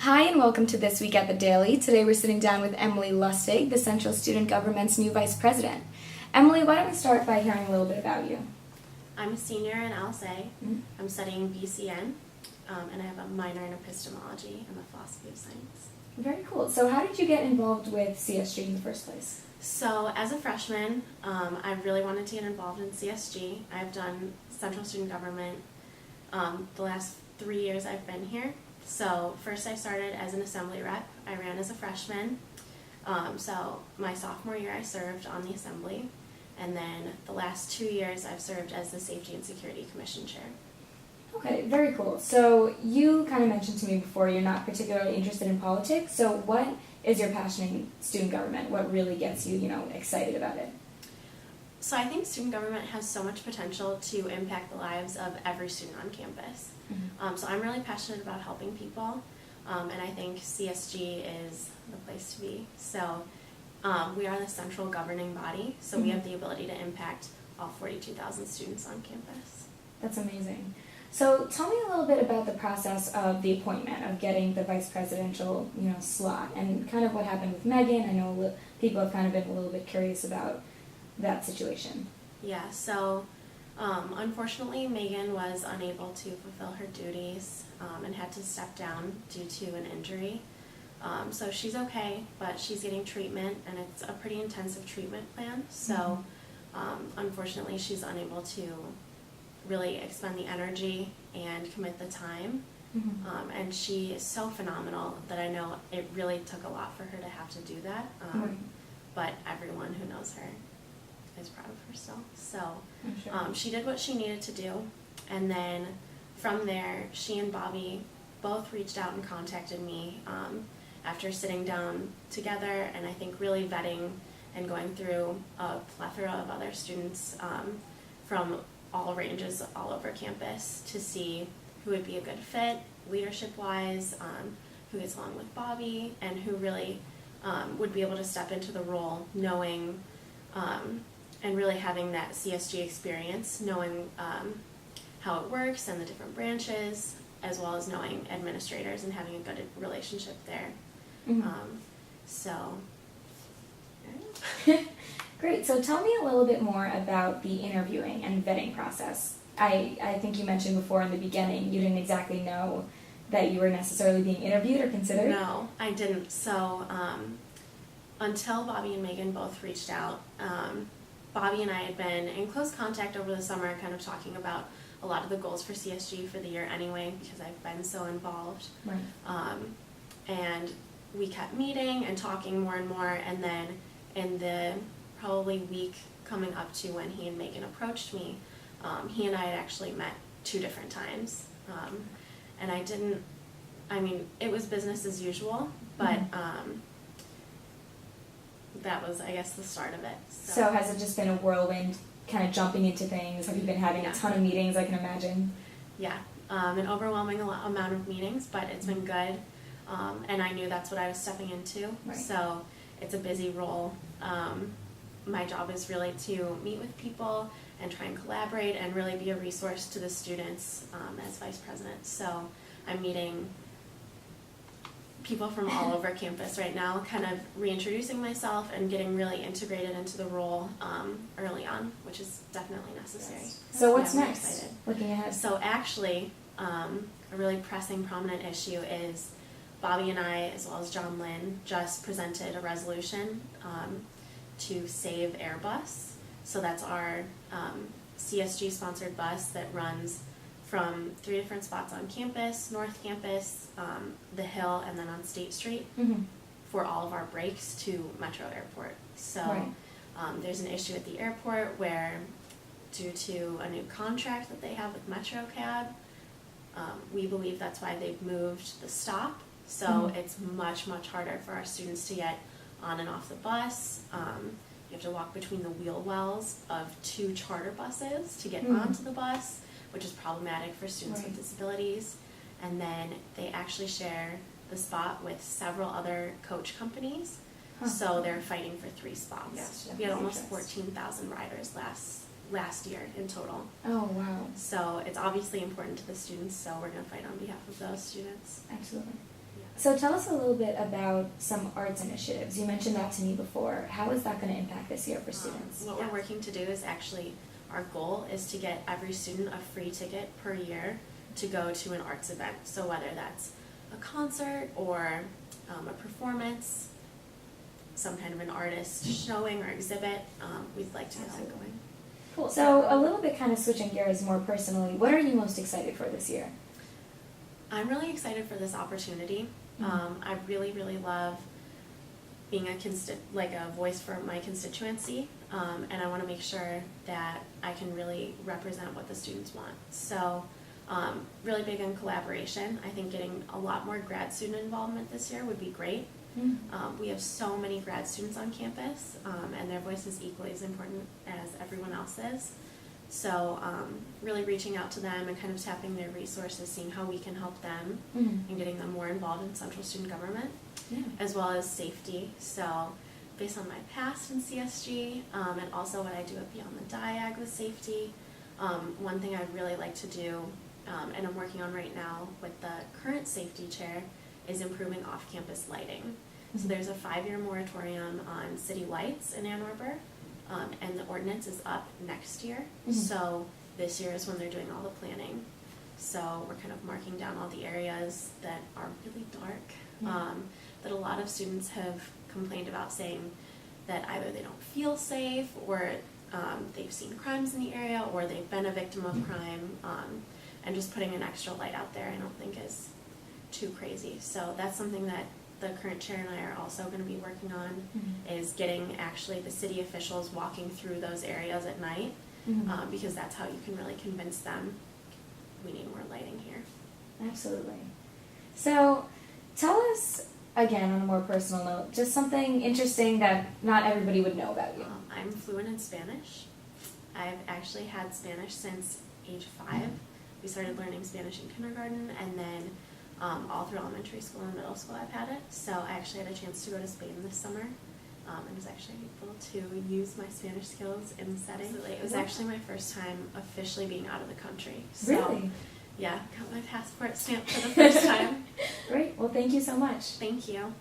Hi and welcome to This Week at the Daily. Today we're sitting down with Emily Lustig, the Central Student Government's new Vice President. Emily, why don't we start by hearing a little bit about you? I'm a senior in LSA. I'm studying BCN, and I have a minor in epistemology and the philosophy of science. Very cool. So how did you get involved with CSG in the first place? So as a freshman, I really wanted to get involved in CSG. I've done Central Student Government the last 3 years I've been here. So first I started as an assembly rep. I ran as a freshman. So my sophomore year I served on the assembly. And then the last 2 years I've served as the Safety and Security Commission chair. Okay, very cool. So you kind of mentioned to me before you're not particularly interested in politics. So what is your passion in student government? What really gets you, excited about it? So I think student government has so much potential to impact the lives of every student on campus. So I'm really passionate about helping people, and I think CSG is the place to be. So we are the central governing body, so we have the ability to impact all 42,000 students on campus. That's amazing. So tell me a little bit about the process of the appointment, of getting the vice presidential, slot, and kind of what happened with Megan. I know people have kind of been a little bit curious about that situation. Yeah, so unfortunately Megan was unable to fulfill her duties and had to step down due to an injury. So she's okay, but she's getting treatment, and it's a pretty intensive treatment plan. So unfortunately she's unable to really expend the energy and commit the time. And she is so phenomenal that I know it really took a lot for her to have to do that. But everyone who knows her is proud of her still. So she did what she needed to do, and then from there she and Bobby both reached out and contacted me after sitting down together, and I think really vetting and going through a plethora of other students from all ranges all over campus to see who would be a good fit leadership wise, who gets along with Bobby, and who really would be able to step into the role knowing and really having that CSG experience, knowing how it works and the different branches, as well as knowing administrators and having a good relationship there. Great. So tell me a little bit more about the interviewing and vetting process. I think you mentioned before in the beginning you didn't exactly know that you were necessarily being interviewed or considered. No, I didn't. So until Bobby and Megan both reached out, Bobby and I had been in close contact over the summer, kind of talking about a lot of the goals for CSG for the year anyway, because I've been so involved. And we kept meeting and talking more and more, and then in the probably week coming up to when he and Megan approached me, he and I had actually met 2 different times. And it was business as usual, but that was, I guess, the start of it. So has it just been a whirlwind, kind of jumping into things? Have you been having a ton of meetings, I can imagine? Yeah, an overwhelming amount of meetings, but it's been good. And I knew that's what I was stepping into. So it's a busy role. My job is really to meet with people and try and collaborate and really be a resource to the students as vice president. So I'm meeting people from all over campus right now, kind of reintroducing myself and getting really integrated into the role early on, which is definitely necessary. So what's I'm next? excited. Looking ahead. So actually, a really pressing, prominent issue is Bobby and I, as well as John Lynn, just presented a resolution to save Airbus. So that's our CSG-sponsored bus that runs from 3 different spots on campus: North Campus, the Hill, and then on State Street for all of our breaks to Metro Airport. So there's an issue at the airport where, due to a new contract that they have with Metro Cab, we believe that's why they've moved the stop. So it's much, much harder for our students to get on and off the bus. You have to walk between the wheel wells of 2 charter buses to get onto the bus, which is problematic for students with disabilities. And then they actually share the spot with several other coach companies. So they're fighting for 3 spots. We had almost 14,000 riders last year in total. Oh, wow. So it's obviously important to the students, so we're going to fight on behalf of those students. Absolutely. So tell us a little bit about some arts initiatives. You mentioned that to me before. How is that going to impact this year for students? What we're working to do is actually, our goal is to get every student a free ticket per year to go to an arts event. So whether that's a concert or a performance, some kind of an artist showing or exhibit, we'd like to get that going. Cool. So a little bit kind of switching gears more personally, what are you most excited for this year? I'm really excited for this opportunity. I really, really love being a voice for my constituency, and I want to make sure that I can really represent what the students want. So, really big on collaboration. I think getting a lot more grad student involvement this year would be great. We have so many grad students on campus, and their voice is equally as important as everyone else's. So really reaching out to them and kind of tapping their resources, seeing how we can help them and getting them more involved in central student government, as well as safety. So based on my past in CSG and also what I do at Beyond the Diag with safety, one thing I'd really like to do, and I'm working on right now with the current safety chair, is improving off-campus lighting. So there's a 5-year moratorium on city lights in Ann Arbor. And the ordinance is up next year, so this year is when they're doing all the planning. So we're kind of marking down all the areas that are really dark, that a lot of students have complained about, saying that either they don't feel safe, or they've seen crimes in the area, or they've been a victim of crime, and just putting an extra light out there I don't think is too crazy. So that's something that the current chair and I are also going to be working on, is getting actually the city officials walking through those areas at night, because that's how you can really convince them we need more lighting here. Absolutely. So tell us, again, on a more personal note, just something interesting that not everybody would know about you. I'm fluent in Spanish. I've actually had Spanish since age 5. We started learning Spanish in kindergarten, and then all through elementary school and middle school I've had it. So I actually had a chance to go to Spain this summer, and was actually able to use my Spanish skills in the setting. It was actually my first time officially being out of the country. So, really? Yeah, got my passport stamped for the first time. Great. Well, thank you so much. Thank you.